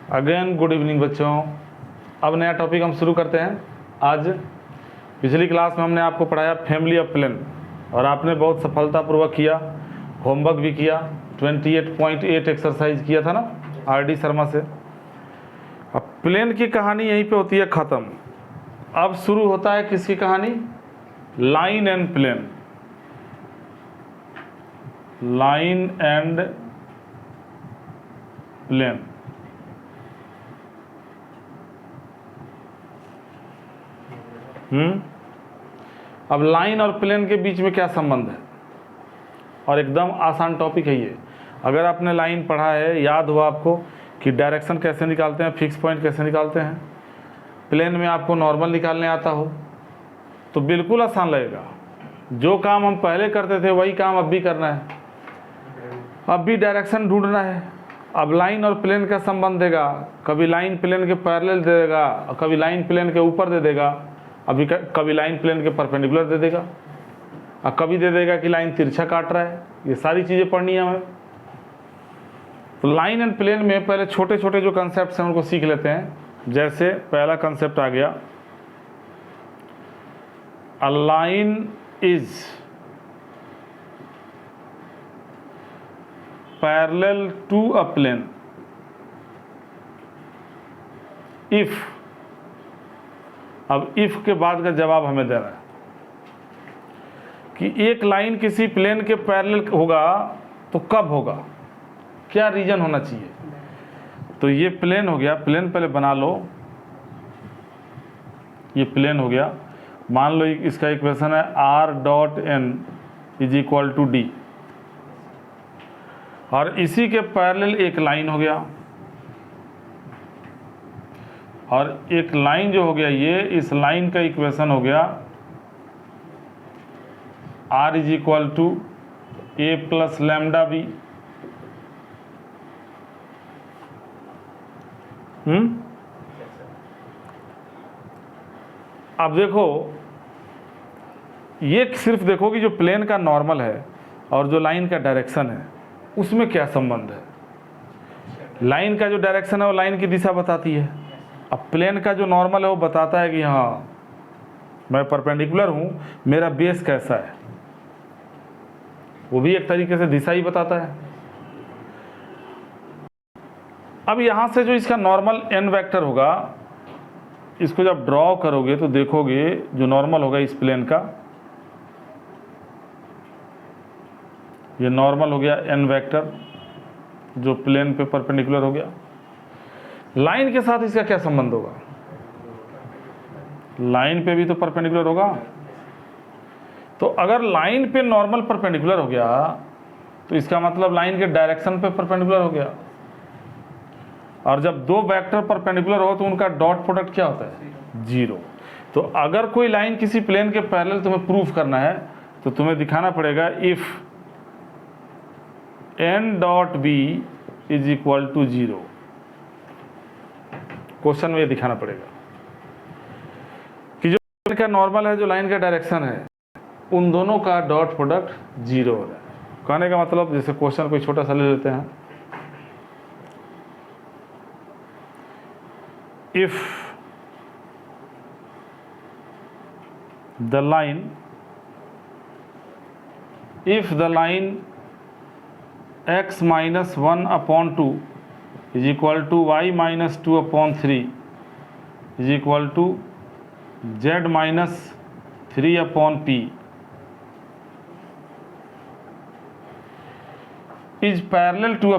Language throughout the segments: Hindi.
अगेन गुड इवनिंग बच्चों। अब नया टॉपिक हम शुरू करते हैं। आज पिछली क्लास में हमने आपको पढ़ाया फैमिली ऑफ प्लेन और आपने बहुत सफलतापूर्वक किया, होमवर्क भी किया, 28.8 एक्सरसाइज किया था ना आर.डी. शर्मा से। अब प्लेन की कहानी यहीं पे होती है ख़त्म। अब शुरू होता है किसकी कहानी? Line and plane. Line and plane. अब लाइन और प्लेन के बीच में क्या संबंध है? और एकदम आसान टॉपिक है ये। अगर आपने लाइन पढ़ा है, याद हो आपको कि डायरेक्शन कैसे निकालते हैं, फिक्स पॉइंट कैसे निकालते हैं, प्लेन में आपको नॉर्मल निकालने आता हो तो बिल्कुल आसान लगेगा। जो काम हम पहले करते थे वही काम अब भी करना है, अब भी डायरेक्शन ढूंढना है। अब लाइन और प्लेन का संबंध देगा, कभी लाइन प्लेन के पैरेलल दे देगा और कभी लाइन प्लेन के ऊपर दे देगा, अभी कभी लाइन प्लेन के परपेंडिकुलर दे देगा और कभी दे देगा कि लाइन तिरछा काट रहा है। ये सारी चीज़ें पढ़नी है हमें। तो लाइन एंड प्लेन में पहले छोटे छोटे जो कंसेप्ट हैं उनको सीख लेते हैं। जैसे पहला कंसेप्ट आ गया, a line is parallel to a plane if. अब इफ के बाद का जवाब हमें देना है कि एक लाइन किसी प्लेन के पैरेलल होगा तो कब होगा, क्या रीजन होना चाहिए। तो ये प्लेन हो गया, प्लेन पहले बना लो। ये प्लेन हो गया, मान लो इसका इक्वेशन है r.n = d और इसी के पैरेलल एक लाइन हो गया और एक लाइन जो हो गया ये, इस लाइन का इक्वेशन हो गया r = a + λb। अब देखो, ये सिर्फ देखो कि जो प्लेन का नॉर्मल है और जो लाइन का डायरेक्शन है उसमें क्या संबंध है। लाइन का जो डायरेक्शन है वो लाइन की दिशा बताती है, अब प्लेन का जो नॉर्मल है वो बताता है कि हाँ मैं परपेंडिकुलर हूँ, मेरा बेस कैसा है, वो भी एक तरीके से दिशा ही बताता है। अब यहाँ से जो इसका नॉर्मल n वेक्टर होगा, इसको जब ड्रॉ करोगे तो देखोगे जो नॉर्मल होगा इस प्लेन का, ये नॉर्मल हो गया n वेक्टर जो प्लेन पे परपेंडिकुलर हो गया। लाइन के साथ इसका क्या संबंध होगा? लाइन पे भी तो परपेंडिकुलर होगा। तो अगर लाइन पे नॉर्मल परपेंडिकुलर हो गया तो इसका मतलब लाइन के डायरेक्शन पे परपेंडिकुलर हो गया। और जब दो वेक्टर परपेंडिकुलर हो तो उनका डॉट प्रोडक्ट क्या होता है? 0। तो अगर कोई लाइन किसी प्लेन के पैरेलल तुम्हें प्रूफ करना है तो तुम्हें दिखाना पड़ेगा इफ n.b = 0। क्वेश्चन में ये दिखाना पड़ेगा कि जो लाइन का नॉर्मल है, जो लाइन का डायरेक्शन है, उन दोनों का डॉट प्रोडक्ट 0 हो रहा है। कहने का मतलब, जैसे क्वेश्चन कोई छोटा सा ले लेते हैं, if the line x - 1/2 = y - 2/3 = z - 3/p is parallel to a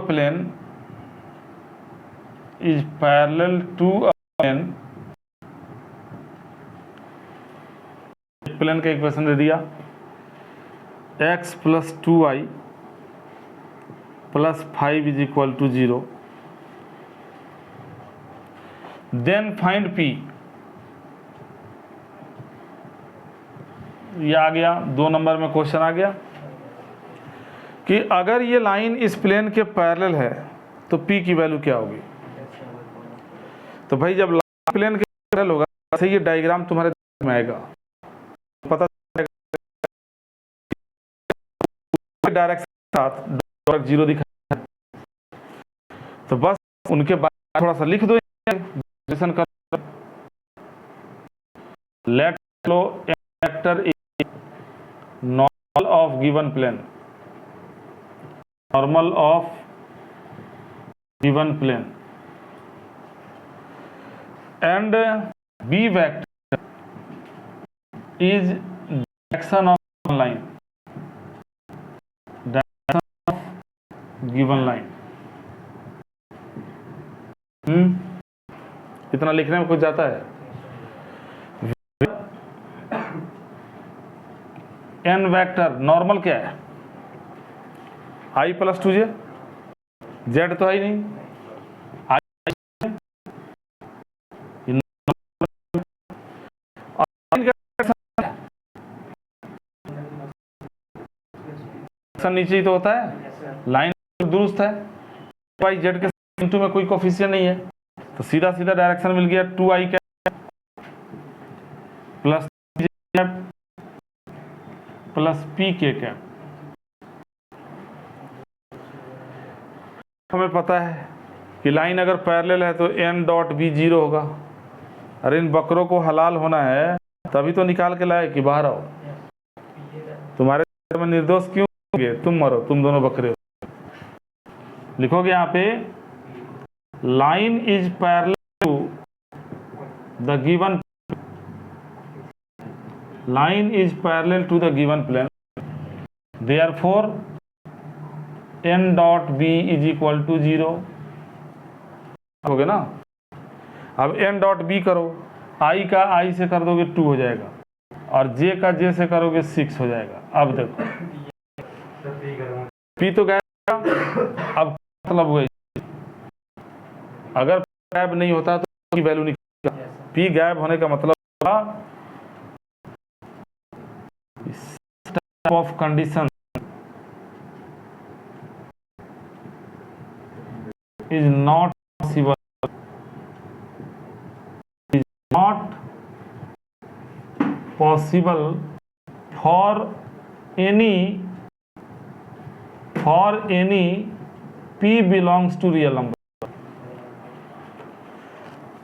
plane plane का इक्वेशन दे दिया, x + 2y + 5 = 0। Then find p। ये आ गया, 2 नंबर में क्वेश्चन आ गया कि अगर ये लाइन इस प्लेन के पैरेलल है तो p की वैल्यू क्या होगी। तो भाई जब लाइन प्लेन के पैरेलल होगा ऐसे ये डायग्राम तुम्हारे में आएगा, पता डायरेक्शन के साथ 0 दिखा, तो बस उनके बाद थोड़ा सा लिख दो, कर let flow vector is normal of given plane, normal of given plane and B vector is direction of line, direction of given line. इतना लिखने में कुछ जाता है? एन वेक्टर नॉर्मल क्या है? आई प्लस 2 जेड तो है ही नहीं, नीचे ही तो होता है, लाइन दुरुस्त है, वाई जेड के इनटू में कोई कोफिशिएंट नहीं है, तो सीधा सीधा डायरेक्शन मिल गया 2i cap plus cap plus P के कैप। हमें पता है कि लाइन अगर पैरेलल है तो n डॉट बी 0 होगा। अरे इन बकरों को हलाल होना है तभी तो निकाल के लाए कि बाहर आओ, तुम्हारे में निर्दोष क्यों होंगे? तुम मरो, तुम दोनों बकरे हो। लिखोगे यहाँ पे line is parallel to the given, line is parallel to the given plane, therefore n dot b is equal to 0 हो गया ना। अब n डॉट b करो, i का i से कर दोगे 2 हो जाएगा और j का j से करोगे 6 हो जाएगा। अब देखो p तो गया, अब मतलब हुआ अगर गैप नहीं होता तो की वैल्यू नहीं, p गैप होने का मतलब of condition is not possible, is not possible for any p belongs to real number।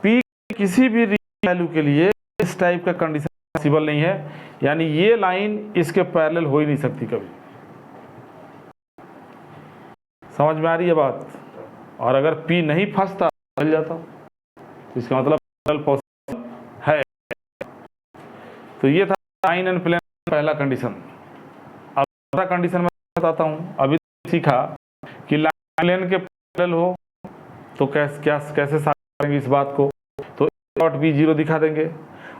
p किसी भी रियल वैल्यू के लिए इस टाइप का कंडीशन पॉसिबल नहीं है, यानी ये लाइन इसके पैरेलल हो ही नहीं सकती कभी। समझ में आ रही है बात? और अगर P नहीं फंसता चल जाता तो इसका मतलब पैरेलल पॉसिबल है। तो ये था लाइन एंड प्लेन पहला कंडीशन। अब दूसरा कंडीशन मैं बताता हूँ। अभी सीखा कि लाइन प्लेन के पैरेलल हो तो कैसे साबित करेंगे इस बात को, तो डॉट बी 0 दिखा देंगे।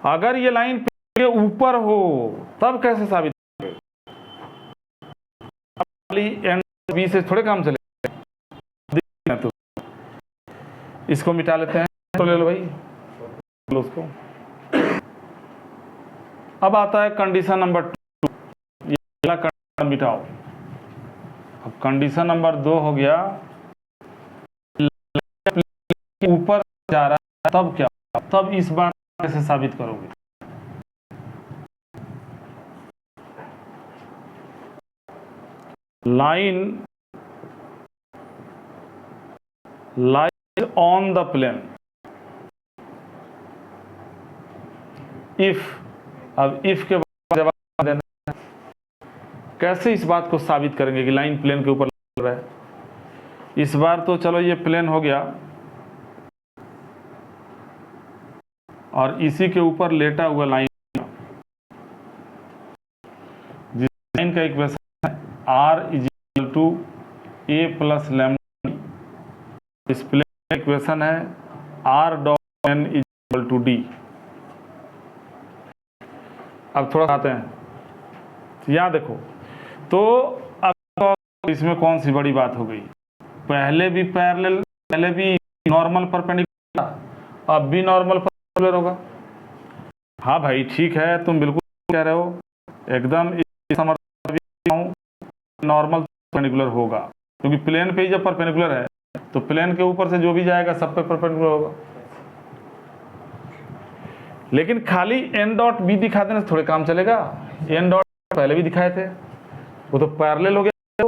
अगर ये लाइन के ऊपर हो तब कैसे साबित करेंगे? एन बी से थोड़े काम चलेगा, तो इसको मिटा लेते हैं, तो ले लो भाई उसको। अब आता है कंडीशन नंबर 2, ये पहला कंडीशन मिटाओ। अब कंडीशन नंबर 2 हो गया, ऊपर जा रहा है तब क्या, तब इस बात कैसे साबित करोगे? line lies on the plane if, अब if के बाद जवाब देना है। कैसे इस बात को साबित करेंगे कि लाइन प्लेन के ऊपर लग रहा है? इस बार तो चलो ये प्लेन हो गया और इसी के ऊपर लेटा हुआ लाइन, जिस लाइन का equation R is equal to a plus lambda, इस प्लेन का इक्वेशन है R dot n is equal to d। अब थोड़ा आते हैं, यहाँ देखो तो अब इसमें कौन सी बड़ी बात हो गई? पहले भी पैरेलल, पहले भी नॉर्मल परपेंडिकुलर, अब भी नॉर्मल परपेंडिकुलर होगा। हाँ भाई ठीक है, तुम बिल्कुल कह रहे हो, एकदम नॉर्मल परपेंडिकुलर होगा, क्योंकि प्लेन पे ही जब परपेंडिकुलर है तो प्लेन के ऊपर से जो भी जाएगा सब पे परपेंडिकुलर होगा। लेकिन खाली एन डॉट बी दिखा देने से थोड़े काम चलेगा। एन डॉट पहले भी दिखाए थे, वो तो पैरेलल हो गया।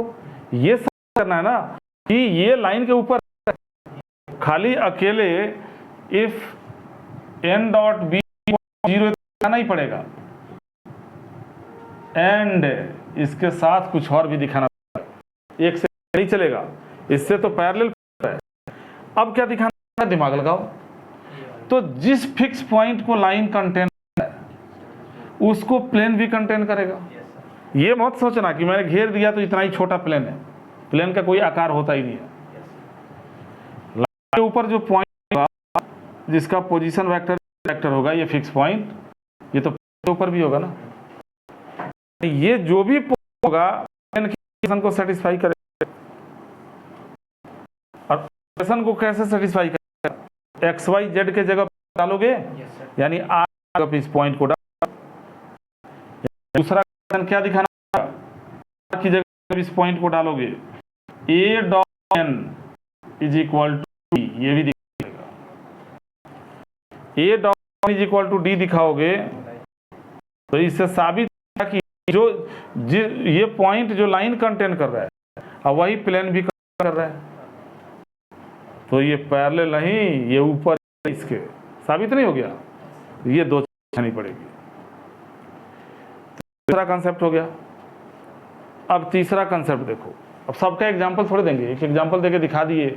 ये समझ करना है ना कि ये लाइन के ऊपर खाली अकेले इफ एन डॉट बी 0 दिखाना ही पड़ेगा, एंड इसके साथ कुछ और भी दिखाना पड़ेगा, एक से नहीं चलेगा, इससे तो पैरेलल है। अब क्या दिखाना है, दिमाग लगाओ। तो जिस फिक्स पॉइंट को लाइन कंटेन है उसको प्लेन भी कंटेन करेगा। ये मत सोचना कि मैंने घेर दिया तो इतना ही छोटा प्लेन है, प्लेन का कोई आकार होता ही नहीं है। लाइन के ऊपर जो पॉइंट होगा जिसका पोजीशन वेक्टर होगा, ये फिक्स पॉइंट, ये तो ऊपर भी होगा ना। ये जो भी होगा प्लेन की इक्वेशन को सेटिस्फाई करेगा। और इक्वेशन को कैसे सेटिस्फाई करेगा, एक्स वाई जेड के जगह डालोगे, यानी आर इस पॉइंट को डाल। दूसरा क्या दिखाना, आर की जगह इस पॉइंट को डालोगे, a dot N is equal to d, ये भी दिखाएगा। A dot is equal to d दिखाओगे तो इससे साबित कि जो ये पॉइंट जो लाइन कंटेन कर रहा है और वही प्लेन भी कर रहा है, तो ये पैरेलल नहीं, ये ऊपर इसके साबित नहीं हो गया। ये दो चीज नहीं पड़ेगी। दूसरा कंसेप्ट हो गया। अब तीसरा कंसेप्ट देखो। अब सबका एग्जांपल थोड़े देंगे, एक एग्जांपल देके दिखा दिए,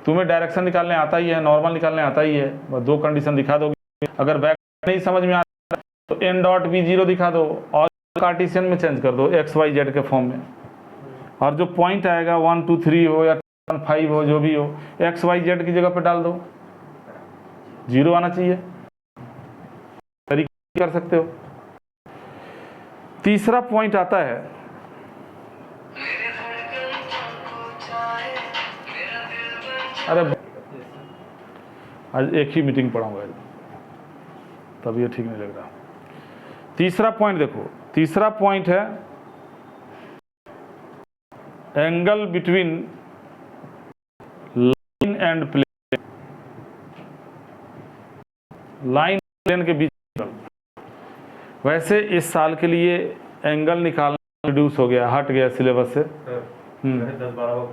तुम्हें डायरेक्शन निकालने आता ही है, नॉर्मल निकालने आता ही है, बस दो कंडीशन दिखा दोगे। अगर बैक नहीं समझ में आता तो एन डॉट बी 0 दिखा दो और कार्टेशियन में चेंज कर दो, एक्स वाई जेड के फॉर्म में। और जो पॉइंट आएगा 1 2 3 हो या 5 हो, जो भी हो, एक्स वाई जेड की जगह पे डाल दो, 0 आना चाहिए। तरीके कर सकते हो। तीसरा पॉइंट आता है, अरे आज एक ही मीटिंग पढ़ाऊंगा तब ये ठीक नहीं लग रहा। तीसरा पॉइंट देखो, तीसरा पॉइंट है angle between line and plane, line plane के बीच। वैसे इस साल के लिए एंगल निकालना रिड्यूस हो गया, हट गया सिलेबस से। 10-12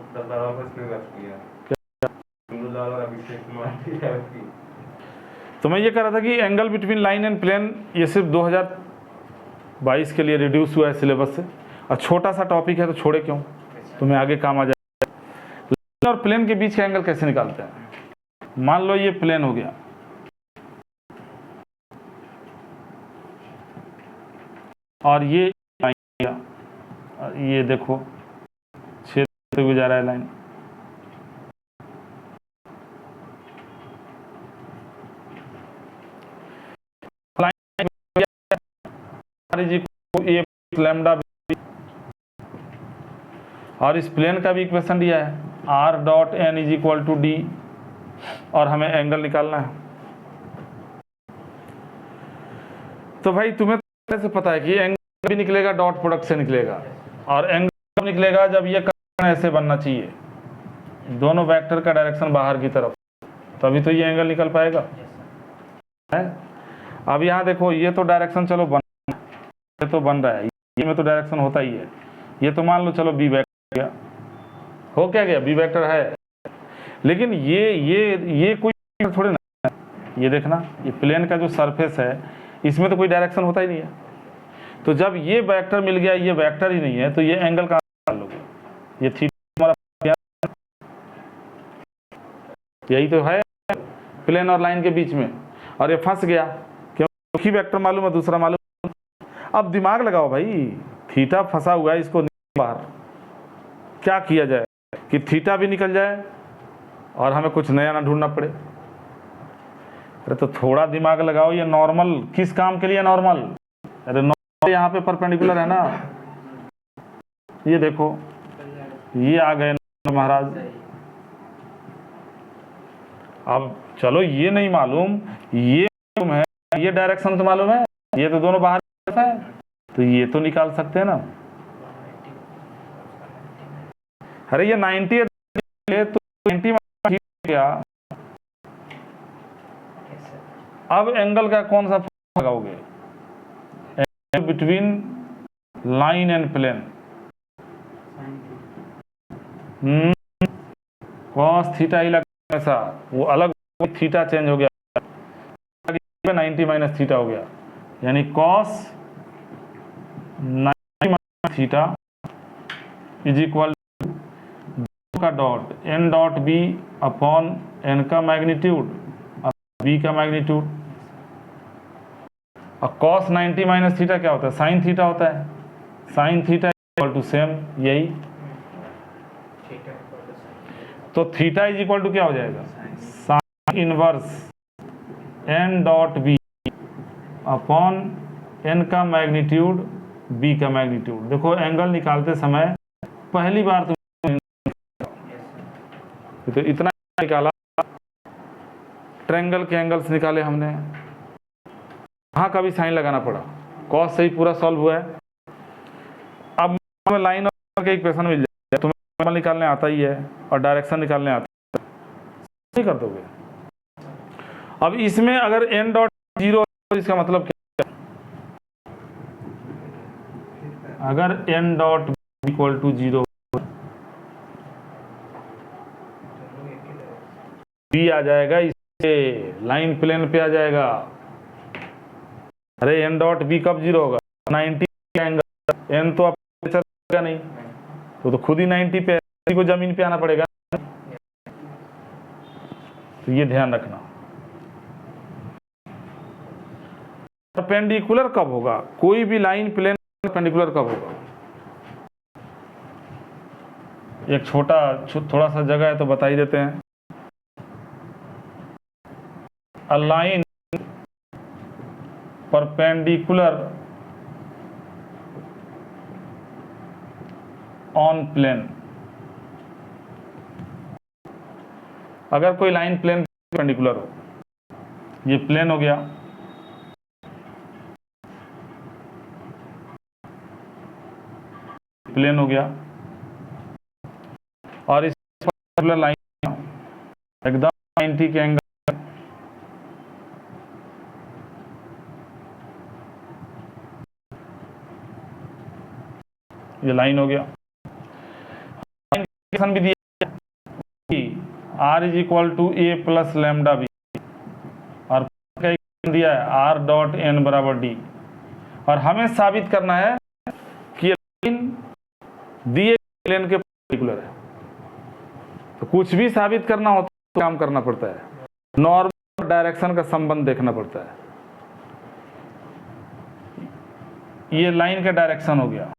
तो मैं ये कह रहा था कि angle between line and plane ये सिर्फ 2022 के लिए रिड्यूस हुआ है सिलेबस से, और छोटा सा टॉपिक है तो छोड़े क्यों, तुम्हें आगे काम आ जाए। लाइन और प्लेन के बीच का एंगल कैसे निकालते हैं। मान लो ये प्लेन हो गया, और ये ये देखो छेद से गुजारा है लाइन। लैम्डा, और इस प्लेन का भी इक्वेशन दिया है, R dot N is equal to D, और हमें एंगल निकालना है। तो भाई तुम्हें से पता है कि एंगल भी निकलेगा डॉट प्रोडक्ट से निकलेगा, और एंगल निकलेगा जब ये कर्व ऐसे बनना चाहिए, दोनों वेक्टर का डायरेक्शन बाहर की तरफ, तभी तो ये एंगल निकल पाएगा है। अब यहाँ देखो, ये तो डायरेक्शन चलो बन रहा है, ये में तो डायरेक्शन होता ही है। ये तो मान लो चलो बी वेक्टर हो, क्या गया, बी वेक्टर है। लेकिन ये कोई थोड़ी ना, ये देखना, ये प्लेन का जो सरफेस है इसमें तो कोई डायरेक्शन होता ही नहीं है। तो जब ये वेक्टर मिल गया, ये वेक्टर ही नहीं है, तो ये एंगल कहाँ निकाल लोगे। ये थीटा हमारा, यही तो है प्लेन और लाइन के बीच में, और ये फंस गया क्योंकि वेक्टर मालूम है, दूसरा मालूम। अब दिमाग लगाओ भाई, थीटा फंसा हुआ है, इसको बाहर क्या किया जाए कि थीटा भी निकल जाए और हमें कुछ नया ना ढूंढना पड़े। अरे तो थोड़ा दिमाग लगाओ। ये नॉर्मल किस काम के लिए नॉर्मल, अरे नॉर्मल यहाँ पे परपेंडिकुलर है ना, ये देखो ये आ गए महाराज। अब चलो ये नहीं मालूम, ये मालूम है, ये डायरेक्शन तो मालूम है, ये तो दोनों बाहर है, तो ये तो निकाल सकते हैं ना। अरे ये 90 तो 90 गया। अब एंगल का कौन सा लगाओगे, angle between line and plane, cos theta ही लगा ऐसा वो अलग, थीटा चेंज हो गया, 90 माइनस थीटा हो गया, यानी cos 90 minus theta is equal का dot n dot b upon n का मैग्नीट्यूड और बी का मैग्नीट्यूड। और कॉस 90 माइनस थीटा क्या होता है? साइन थीटा होता है। Sine theta equal to same यही, तो थीटा इज इक्वल टू क्या हो जाएगा? Sine inverse n dot b upon n का मैग्नीट्यूड बी का मैग्नीट्यूड। देखो एंगल निकालते समय पहली बार तुम तो इतना निकाला, ट्रायंगल के एंगल्स निकाले हमने, वहाँ का भी साइन लगाना पड़ा, कॉस से ही पूरा सॉल्व हुआ है। अब हमें लाइन और के इक्वेशन मिल जाएगा, तुम्हें एंगल निकालने आता ही है और डायरेक्शन निकालने आता है, नहीं कर दोगे। अब इसमें अगर एन डॉट जीरो, इसका मतलब क्या है? अगर n dot equal to zero, b आ जाएगा, इससे लाइन प्लेन पे आ जाएगा। अरे एन डॉट बी कब जीरो होगा? 90 एंगल, एन तो आपको चलेगा नहीं, तो खुद ही 90 पे, को जमीन पे आना पड़ेगा। तो ये ध्यान रखना। परपेंडिकुलर कब होगा? कोई भी लाइन प्लेन परपेंडिकुलर कब होगा? एक थोड़ा सा जगह है तो बता ही देते हैं। A line perpendicular on plane, अगर कोई लाइन प्लेन परपेंडिकुलर हो, ये प्लेन हो गया, प्लेन हो गया, और इस पर्टिकुलर लाइन एकदम 90 के एंगल, ये लाइन हो गया। लाइन भी दिया R is equal to A plus lambda B, और दिया है आर डॉट एन बराबर डी, और हमें साबित करना है कि लाइन दिए प्लेन के परपेंडिकुलर है। तो कुछ भी साबित करना होता है तो काम करना पड़ता है, नॉर्मल डायरेक्शन का संबंध देखना पड़ता है। ये लाइन का डायरेक्शन हो गया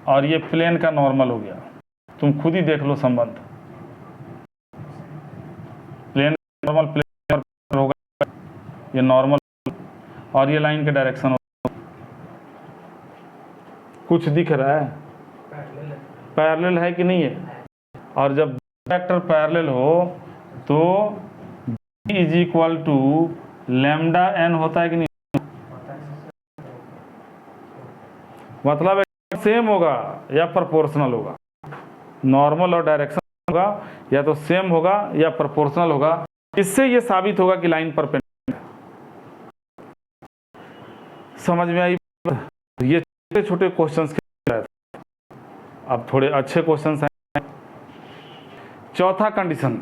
और ये प्लेन का नॉर्मल हो गया, तुम खुद ही देख लो संबंध। प्लेन नॉर्मल प्लेन होगा, ये नॉर्मल, और ये लाइन का डायरेक्शन होगा। कुछ दिख रहा है? पैरेलल है कि नहीं है? और जब वेक्टर पैरेलल हो तो b is equal to lambda N होता है कि नहीं? मतलब सेम होगा या प्रोपोर्शनल होगा, नॉर्मल और डायरेक्शन होगा या तो सेम होगा या प्रोपोर्शनल होगा। इससे ये साबित होगा कि लाइन परपेंडिकुलर है। समझ में आई? ये छोटे छोटे क्वेश्चंस के, अब थोड़े अच्छे क्वेश्चंस हैं। चौथा condition,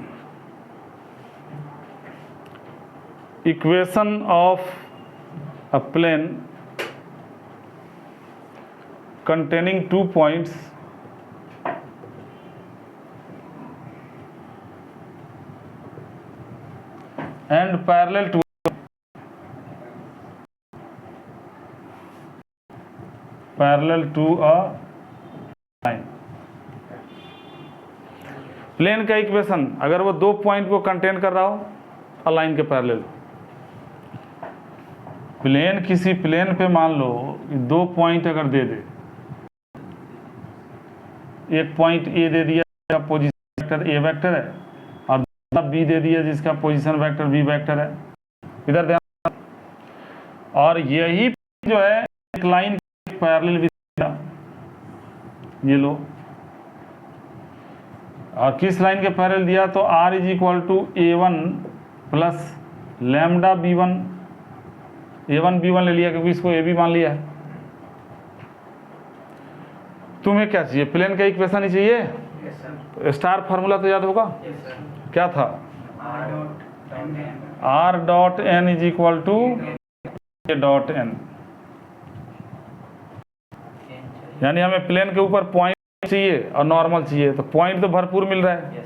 equation of a plane containing 2 points and parallel to a line। Plane का इक्वेशन अगर वो 2 पॉइंट को कंटेन कर रहा हो, अ लाइन के पैरेलल, प्लेन किसी प्लेन पे मान लो 2 पॉइंट अगर दे दे, एक पॉइंट ए दे दिया जिसका पोजीशन वेक्टर ए वेक्टर है, और दूसरा बी दे दिया जिसका पोजीशन वेक्टर बी वेक्टर है। इधर ध्यान, और यही जो है एक लाइन पैरेलल भी, ये लो, और किस लाइन के पैरेलल दिया? तो R is equal to A1 plus lambda B1, A1 B1 ले लिया क्योंकि इसको ए बी मान लिया है। तुम्हें क्या चाहिए? प्लेन का इक्वेशन ही चाहिए। स्टार फार्मूला तो याद होगा, क्या था? R dot N is equal to A dot N. यानी हमें प्लेन के ऊपर पॉइंट चाहिए और नॉर्मल चाहिए, तो पॉइंट तो भरपूर मिल रहा है,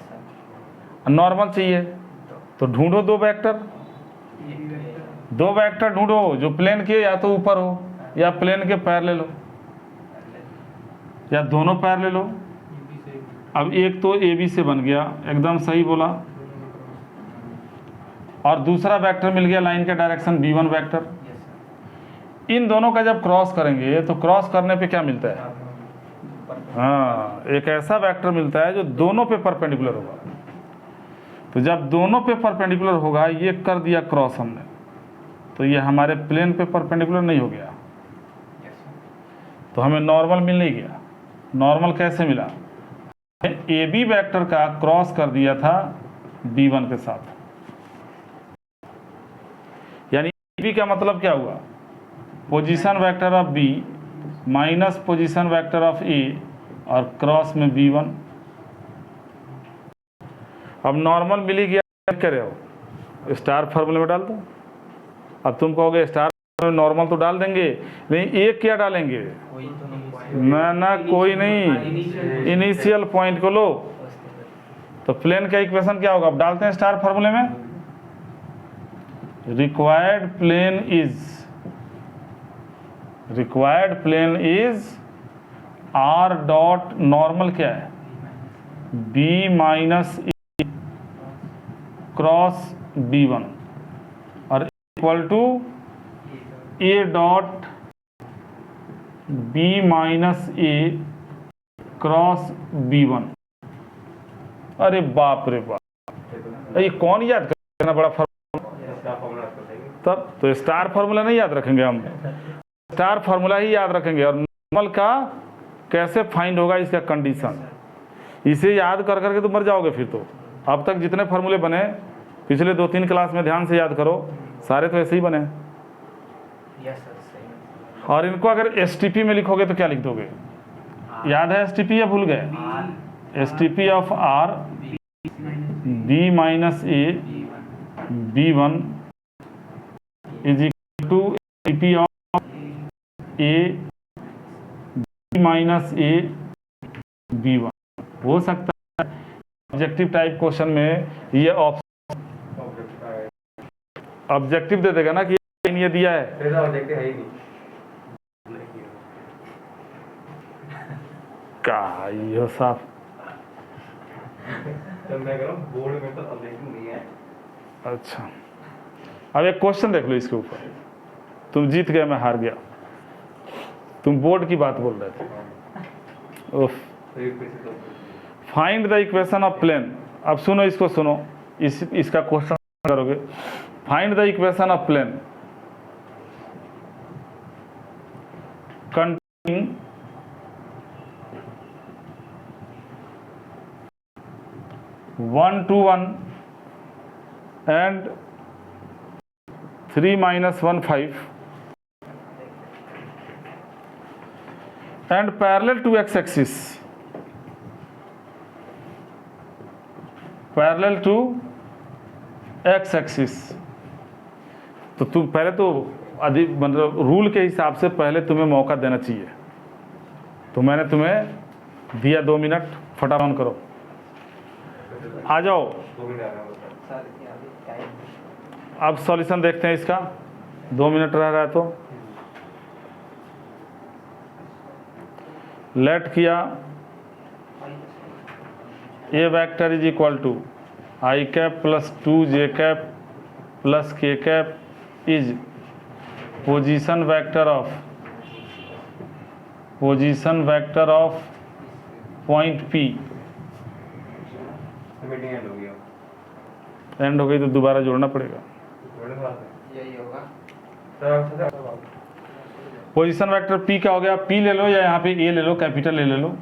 नॉर्मल चाहिए तो ढूंढो दो वेक्टर ढूंढो जो प्लेन के या तो ऊपर हो या प्लेन के पैरेलल हो या दोनों पैरेलल हो। अब एक तो ए बी से बन गया, एकदम सही बोला, और दूसरा वेक्टर मिल गया लाइन का डायरेक्शन b1 वेक्टर। इन दोनों का जब क्रॉस करेंगे तो क्रॉस करने पे क्या मिलता है? हाँ, एक ऐसा वेक्टर मिलता है जो दोनों पे परपेंडिकुलर होगा। तो जब दोनों पे परपेंडिकुलर होगा, ये कर दिया क्रॉस हमने, तो ये हमारे प्लेन पे परपेंडिकुलर नहीं हो गया, तो हमें नॉर्मल मिल नहीं गया। नॉर्मल कैसे मिला? ए बी वेक्टर का क्रॉस कर दिया था b1 के साथ। यानी ए बी का मतलब क्या हुआ? Position vector of b minus position vector of a और क्रॉस में b1। अब नॉर्मल मिल ही गया, क्या करे हो? स्टार फॉर्मूले में डाल दो। अब तुम कहोगे स्टार में नॉर्मल तो डाल देंगे, लेकिन एक क्या डालेंगे? ना कोई नहीं, इनिशियल पॉइंट को लो। तो प्लेन का इक्वेशन क्या होगा? अब डालते हैं स्टार फॉर्मूले में, required plane is R dot normal क्या है? b minus A cross b1 और equal to A dot b minus A cross b1। अरे बाप रे बाप, ये कौन याद करना बड़ा फॉर्मूला। तब तो स्टार फॉर्मूला नहीं याद रखेंगे हम, स्टार फॉर्मूला ही याद रखेंगे। और नॉर्मल का कैसे फाइंड होगा इसका कंडीशन, इसे याद कर करके तो मर जाओगे फिर तो। अब तक जितने फार्मूले बने पिछले 2-3 क्लास में ध्यान से याद करो, सारे तो ऐसे ही बने। और इनको अगर STP में लिखोगे तो क्या लिख दोगे? याद है STP या भूल गए? STP of R b minus A b1 is equal to STP of A b minus A b1। हो सकता है ऑब्जेक्टिव टाइप क्वेश्चन में ये ऑब्जेक्टिव दे देगा ना कि ये दिया है, ऑब्जेक्टिव है ही नहीं। का ये साफ बोर्ड में तो ऑब्जेक्टिव नहीं है। अच्छा, अब एक क्वेश्चन देख लो इसके ऊपर। तुम जीत गए, मैं हार गया। तुम बोर्ड की बात बोल रहे थे। उफ, find the equation of plane. अब सुनो, इसको सुनो, इसका क्वेश्चन करोगे। Find the equation of plane containing (1 to 1) and 3 minus 1 5 and parallel to x-axis, parallel to x-axis। तो तुम पहले तो अधिक मतलब रूल के हिसाब से पहले तुम्हें मौका देना चाहिए, तो मैंने तुम्हें दिया 2 मिनट, फटाफट ऑन करो, आ जाओ। अब सॉल्यूशन देखते हैं इसका, 2 मिनट रह रहा है तो लेट किया। A vector is equal to i cap plus 2 j cap plus k cap is position vector of point P। And हो गई तो दोबारा जोड़ना पड़ेगा। यही होगा। पोजीशन वेक्टर P क्या हो गया? P ले लो या यहाँ पे A ले लो, कैपिटल A ले लो।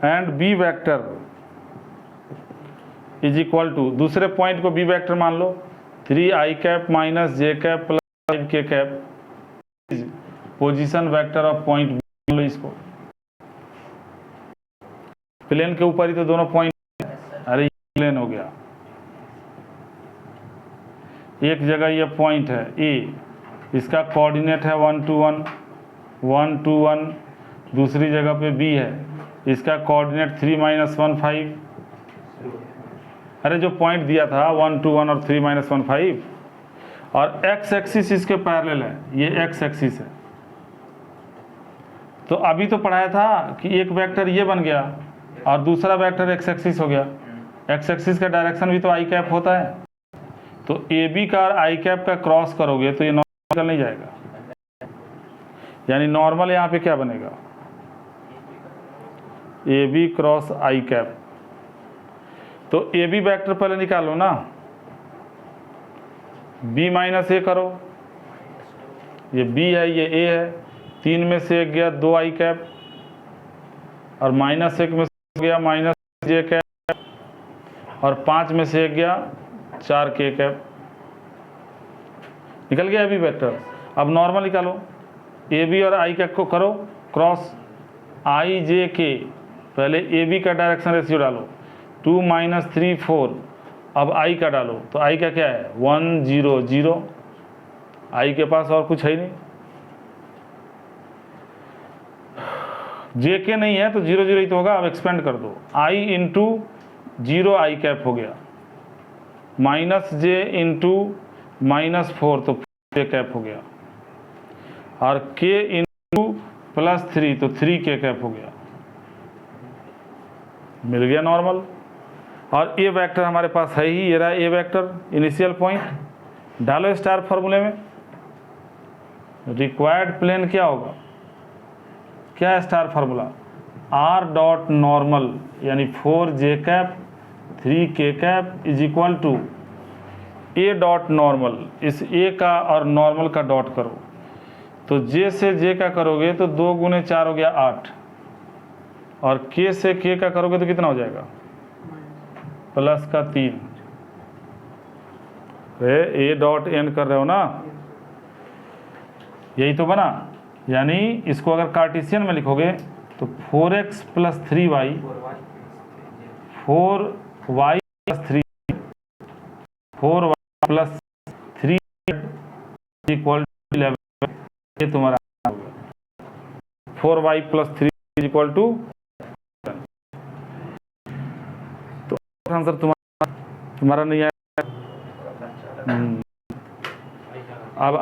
And B vector is equal to, दूसरे पॉइंट को B वेक्टर मान लो, 3i cap minus j cap plus 5k cap is position vector of point B। मान लो इसको, प्लेन के ऊपर ही तो दोनों पॉइंट, अरे प्लेन हो गया। एक जगह ये पॉइंट है ए, इसका कोऑर्डिनेट है 1 2 1 1 2 1, दूसरी जगह पे बी है, इसका कोऑर्डिनेट 3 -1 5। अरे जो पॉइंट दिया था 1 2 1 और 3 -1 5, और एक्स एक्सिस इसके पैरेलल है, ये एक्स एक्सिस है। तो अभी तो पढ़ाया था कि एक वेक्टर ये बन गया और दूसरा वेक्टर एक्स एक्सिस हो गया। एक्स एक्सिस का डायरेक्शन भी तो आई कैप होता है, तो ए बी का और आई कैप का क्रॉस करोगे तो ये नॉर्मल नहीं जाएगा, यानी नॉर्मल यहाँ पे क्या बनेगा, A B cross I cap. तो ए बी वेक्टर पहले निकालो ना, बी माइनस ए करो, ये बी है ये ए है, 3 में से 1 गया 2 आई कैप, और -1 में से गया -j कैप, और 5 में से 1 गया 4 k कैप। निकल गया अभी वेक्टर। अब नॉर्मल निकालो, ए बी और आई कैप को करो क्रॉस, आई जे के, पहले ए बी का डायरेक्शन रेशियो डालो, 2 - 3 4, अब आई का डालो, तो आई का क्या है 1 0 0, आई के पास और कुछ है ही नहीं, जे के नहीं है तो 0 0 ही तो होगा। अब एक्सपेंड कर दो, आई इंटू 0 आई कैप हो गया, -j इंटू -4 तो k कैप हो गया, और k इंटू +3 तो 3 k कैप हो गया, मिल गया नॉर्मल। और ए वेक्टर हमारे पास है ही, ये रहा ए वेक्टर इनिशियल पॉइंट। डालो स्टार फॉर्मूले में, रिक्वायर्ड प्लेन क्या होगा, क्या है star formula, r dot normal यानी 4j cap 3k cap is equal to a dot normal, इस a का और नॉर्मल का डॉट करो, तो j से j का करोगे तो 2 × 4 हो गया 8, और k से k का करोगे तो कितना हो जाएगा +3। अरे a डॉट n कर रहे हो ना, यही तो बना। यानी इसको अगर कार्टेशियन में लिखोगे तो 4x + 3y 4y + 3 4y + 3 equal 11, ये तुम्हारा होगा 4y + 3 इक्वल टू। तो आंसर तुम्हारा नहीं आया। अब